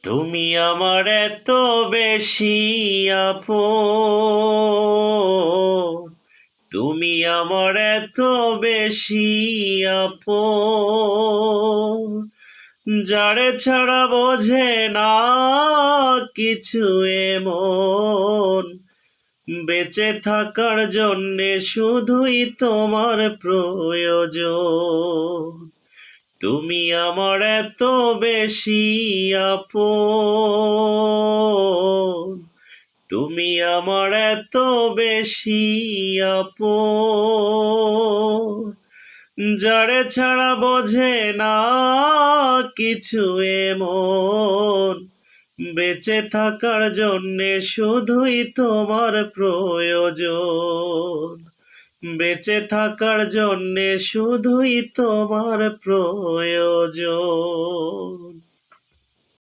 তুমি আমার এত বেশি আপন, তুমি আমার এত বেশি আপন, যারে ছাড়া বোঝে না কিছু এমন, বেঁচে থাকার জন্যে শুধুই তোমার প্রয়োজন। তুমি আমার এত বেশি আপন, তুমি আমার এত বেশি আপন, যারে ছাড়া বোঝে না কিছু এমন, বেঁচে থাকার জন্যে শুধুই তোমার প্রয়োজন। বেঁচে থাকার জন্যে শুধুই তোমার প্রয়োজন।